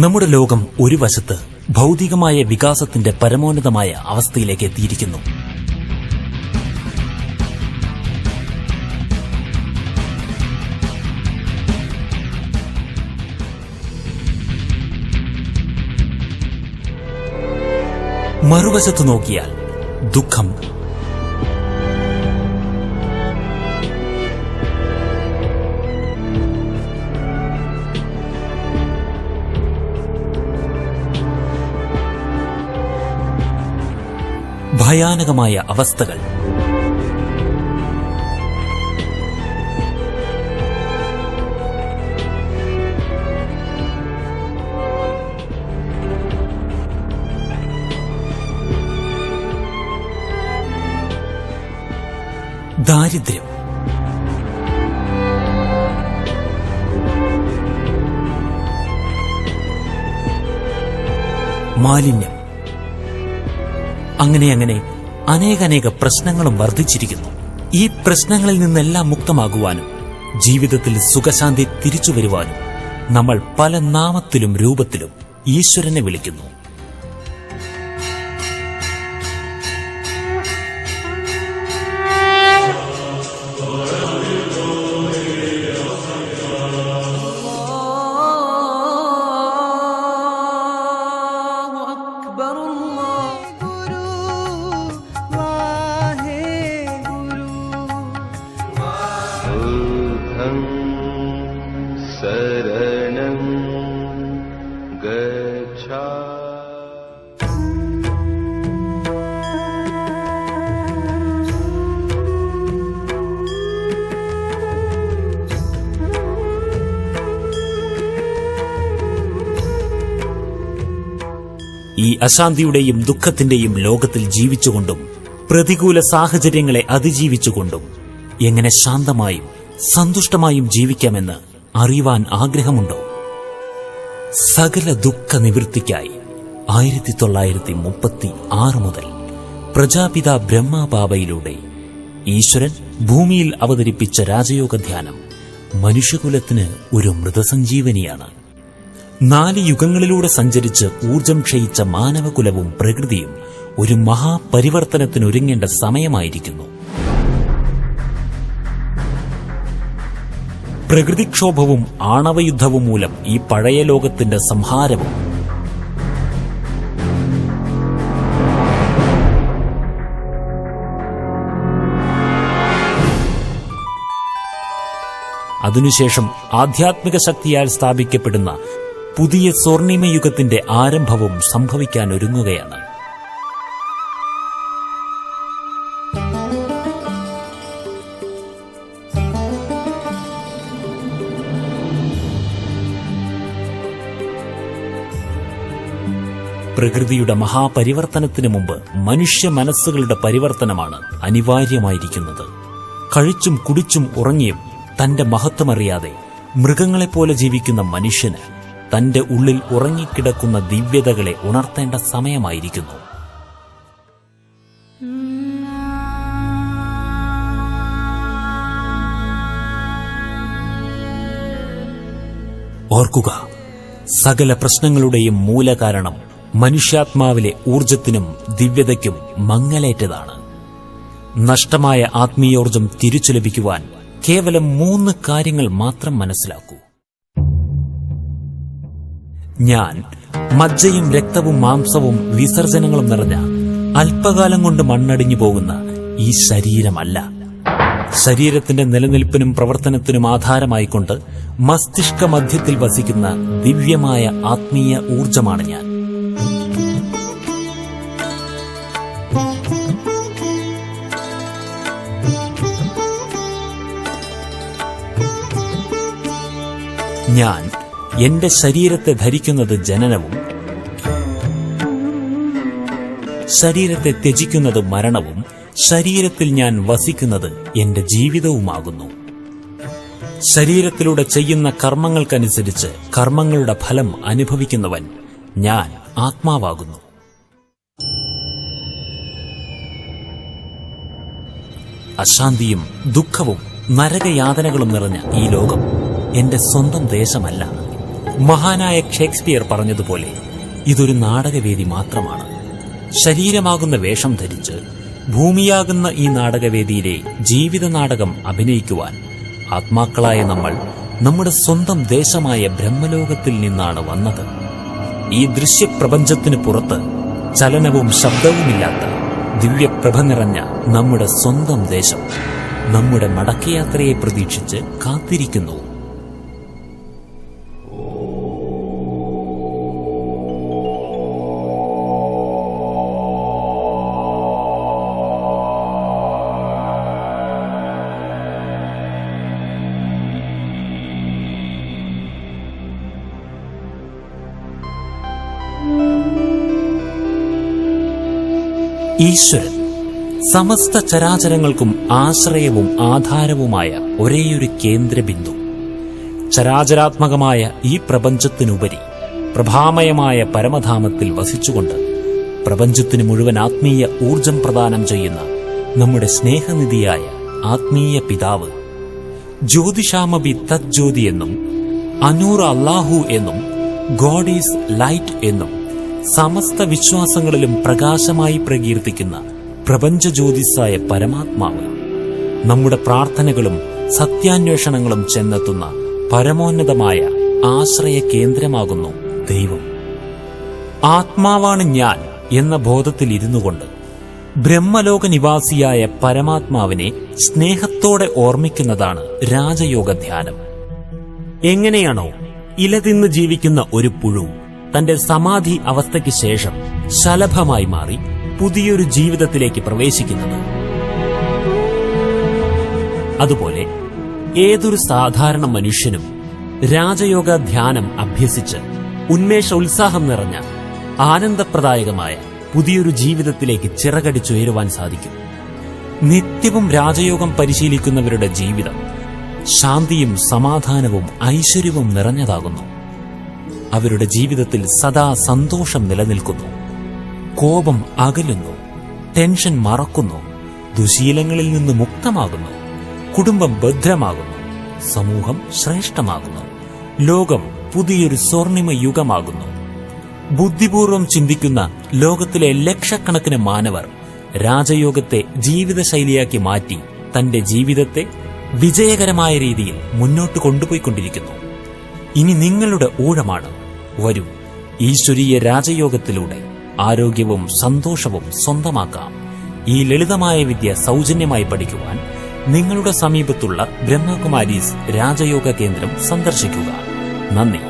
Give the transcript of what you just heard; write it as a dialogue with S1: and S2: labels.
S1: നമ്മുടെ ലോകം ഒരു വശത്ത് ഭൗതികമായ വികാസത്തിന്റെ പരമോന്നതമായ അവസ്ഥയിലേക്ക് എത്തിയിരിക്കുന്നു. മറുവശത്ത് നോക്കിയാൽ ദുഃഖം, ഭയാനകമായ അവസ്ഥകൾ, ദാരിദ്ര്യം, മാലിന്യം, അങ്ങനെ അനേക പ്രശ്നങ്ങളും വർദ്ധിച്ചിരിക്കുന്നു. ഈ പ്രശ്നങ്ങളിൽ നിന്നെല്ലാം മുക്തമാകുവാനും ജീവിതത്തിൽ സുഖശാന്തി തിരിച്ചുവരുവാനും നമ്മൾ പല നാമത്തിലും രൂപത്തിലും ഈശ്വരനെ വിളിക്കുന്നു.
S2: ശരണം ഗച്ഛാ.
S1: ഈ അശാന്തിയുടെയും ദുഃഖത്തിന്റെയും ലോകത്തിൽ ജീവിച്ചുകൊണ്ടും പ്രതികൂല സാഹചര്യങ്ങളെ അതിജീവിച്ചുകൊണ്ടും എങ്ങനെ ശാന്തമായും സന്തുഷ്ടമായും ജീവിക്കാമെന്ന് അറിയുവാൻ ആഗ്രഹമുണ്ടോ? സകല ദുഃഖ നിവൃത്തിക്കായി 1936 മുതൽ പ്രജാപിത ബ്രഹ്മബാബയിലൂടെ ഈശ്വരൻ ഭൂമിയിൽ അവതരിപ്പിച്ച രാജയോഗ ധ്യാനം മനുഷ്യകുലത്തിന് ഒരു മൃതസഞ്ജീവനിയാണ്. 4 യുഗങ്ങളിലൂടെ സഞ്ചരിച്ച് ഊർജം ക്ഷയിച്ച മാനവകുലവും പ്രകൃതിയും ഒരു മഹാപരിവർത്തനത്തിനൊരുങ്ങേണ്ട സമയമായിരിക്കുന്നു. പ്രകൃതിക്ഷോഭവും ആണവയുദ്ധവും മൂലം ഈ പഴയ ലോകത്തിന്റെ സംഹാരവും അതിനുശേഷം ആധ്യാത്മിക ശക്തിയാൽ സ്ഥാപിക്കപ്പെടുന്ന പുതിയ സ്വർണിമയുഗത്തിന്റെ ആരംഭവും സംഭവിക്കാനൊരുങ്ങുകയാണ്. പ്രകൃതിയുടെ മഹാപരിവർത്തനത്തിനു മുമ്പ് മനുഷ്യ മനസ്സുകളുടെ പരിവർത്തനമാണ് അനിവാര്യമായിരിക്കുന്നത്. കഴിച്ചും കുടിച്ചും ഉറങ്ങിയും തന്റെ മഹത്വമറിയാതെ മൃഗങ്ങളെപ്പോലെ ജീവിക്കുന്ന മനുഷ്യന് തന്റെ ഉള്ളിൽ ഉറങ്ങിക്കിടക്കുന്ന ദിവ്യതകളെ ഉണർത്തേണ്ട സമയമായിരിക്കുന്നു. ഓർക്കുക, സകല പ്രശ്നങ്ങളുടെയും മൂലകാരണം മനുഷ്യാത്മാവിലെ ഊർജത്തിനും ദിവ്യതയ്ക്കും മങ്ങലേറ്റതാണ്. നഷ്ടമായ ആത്മീയോർജം തിരിച്ചു ലഭിക്കുവാൻ കേവലം 3 കാര്യങ്ങൾ മാത്രം മനസ്സിലാക്കൂ. ഞാൻ മജ്ജയും രക്തവും മാംസവും വിസർജനങ്ങളും നിറഞ്ഞ അല്പകാലം കൊണ്ട് മണ്ണടിഞ്ഞു പോകുന്ന ഈ ശരീരമല്ല. ശരീരത്തിന്റെ നിലനിൽപ്പിനും പ്രവർത്തനത്തിനും ആധാരമായിക്കൊണ്ട് മസ്തിഷ്ക മധ്യത്തിൽ വസിക്കുന്ന ദിവ്യമായ ആത്മീയ ഊർജമാണ് ഞാൻ. ഞാൻ എന്റെ ശരീരത്തെ ധരിക്കുന്നത് ജനനവും ശരീരത്തെ ത്യജിക്കുന്നത് മരണവും ശരീരത്തിൽ ഞാൻ വസിക്കുന്നത് എന്റെ ജീവിതവുമാകുന്നു. ശരീരത്തിലൂടെ ചെയ്യുന്ന കർമ്മങ്ങൾക്കനുസരിച്ച് കർമ്മങ്ങളുടെ ഫലം അനുഭവിക്കുന്നവൻ ഞാൻ ആത്മാവാകുന്നു. അശാന്തിയും ദുഃഖവും നരകയാതനകളും നിറഞ്ഞ ഈ ലോകം എന്റെ സ്വന്തം ദേശമല്ല. മഹാനായ ഷേക്സ്പിയർ പറഞ്ഞതുപോലെ ഇതൊരു നാടകവേദി മാത്രമാണ്. ശരീരമാകുന്ന വേഷം ധരിച്ച് ഭൂമിയാകുന്ന ഈ നാടകവേദിയിലെ ജീവിത നാടകം അഭിനയിക്കുവാൻ ആത്മാക്കളായ നമ്മൾ നമ്മുടെ സ്വന്തം ദേശമായ ബ്രഹ്മലോകത്തിൽ നിന്നാണ് വന്നത്. ഈ ദൃശ്യപ്രപഞ്ചത്തിന് പുറത്ത് ചലനവും ശബ്ദവുമില്ലാത്ത ദിവ്യപ്രഭ നിറഞ്ഞ നമ്മുടെ സ്വന്തം ദേശം നമ്മുടെ മടക്കയാത്രയെ പ്രതീക്ഷിച്ച് കാത്തിരിക്കുന്നു. ഈശ്വരൻ സമസ്ത ചരാചരങ്ങൾക്കും ആശ്രയവും ആധാരവുമായ ഒരേയൊരു കേന്ദ്രബിന്ദു. ചരാചരാത്മകമായ ഈ പ്രപഞ്ചത്തിനുപരി പ്രഭാമയമായ പരമധാമത്തിൽ വസിച്ചുകൊണ്ട് പ്രപഞ്ചത്തിന് മുഴുവൻ ആത്മീയ ഊർജം പ്രദാനം ചെയ്യുന്ന നമ്മുടെ സ്നേഹനിധിയായ ആത്മീയ പിതാവ്, ജ്യോതിഷാമപി തജ്ജ്യോതി എന്നും അനൂർ അല്ലാഹു എന്നും ഗോഡ് ഈസ് ലൈറ്റ് എന്നും സമസ്ത വിശ്വാസങ്ങളിലും പ്രകാശമായി പ്രകീർത്തിക്കുന്ന പ്രപഞ്ചജ്യോതിസായ പരമാത്മാവ്, നമ്മുടെ പ്രാർത്ഥനകളും സത്യാന്വേഷണങ്ങളും ചെന്നെത്തുന്ന പരമോന്നതമായ ആശ്രയ കേന്ദ്രമാകുന്നു ദൈവം. ആത്മാവാണ് ഞാൻ എന്ന ബോധത്തിൽ ഇരുന്നുകൊണ്ട് ബ്രഹ്മലോക നിവാസിയായ പരമാത്മാവിനെ സ്നേഹത്തോടെ ഓർമ്മിക്കുന്നതാണ് രാജയോഗ ധ്യാനം. എങ്ങനെയാണോ ഇല തിന്ന് ജീവിക്കുന്ന ഒരു പുഴു തന്റെ സമാധി അവസ്ഥയ്ക്ക് ശേഷം ശലഭമായി മാറി പുതിയൊരു ജീവിതത്തിലേക്ക് പ്രവേശിക്കുന്നത്, അതുപോലെ ഏതൊരു സാധാരണ മനുഷ്യനും രാജയോഗ ധ്യാനം അഭ്യസിച്ച് ഉന്മേഷോത്സാഹം നിറഞ്ഞ ആനന്ദപ്രദായകമായ പുതിയൊരു ജീവിതത്തിലേക്ക് ചിറകടിച്ചുയരുവാൻ സാധിക്കും. നിത്യവും രാജയോഗം പരിശീലിക്കുന്നവരുടെ ജീവിതം ശാന്തിയും സമാധാനവും ഐശ്വര്യവും നിറഞ്ഞതാകുന്നു. അവരുടെ ജീവിതത്തിൽ സദാ സന്തോഷം നിലനിൽക്കുന്നു. കോപം അകലുന്നു, ടെൻഷൻ മറക്കുന്നു, ദുശീലങ്ങളിൽ നിന്ന് മുക്തമാകുന്നു, കുടുംബം ഭദ്രമാകുന്നു, സമൂഹം ശ്രേഷ്ഠമാകുന്നു, ലോകം പുതിയൊരു സ്വർണിമ യുഗമാകുന്നു. ബുദ്ധിപൂർവം ചിന്തിക്കുന്ന ലോകത്തിലെ ലക്ഷക്കണക്കിന് മാനവർ രാജയോഗത്തെ ജീവിതശൈലിയാക്കി മാറ്റി തന്റെ ജീവിതത്തെ വിജയകരമായ രീതിയിൽ മുന്നോട്ട് കൊണ്ടുപോയിക്കൊണ്ടിരിക്കുന്നു. ഇനി നിങ്ങളുടെ ഊഴമാണ്. വരൂ, ഈശ്വരീയ രാജയോഗത്തിലൂടെ ആരോഗ്യവും സന്തോഷവും സ്വന്തമാക്കാം. ഈ ലളിതമായ വിദ്യ സൗജന്യമായി പഠിക്കുവാൻ നിങ്ങളുടെ സമീപത്തുള്ള ബ്രഹ്മകുമാരീസ് രാജയോഗ കേന്ദ്രം സന്ദർശിക്കുക. നന്ദി.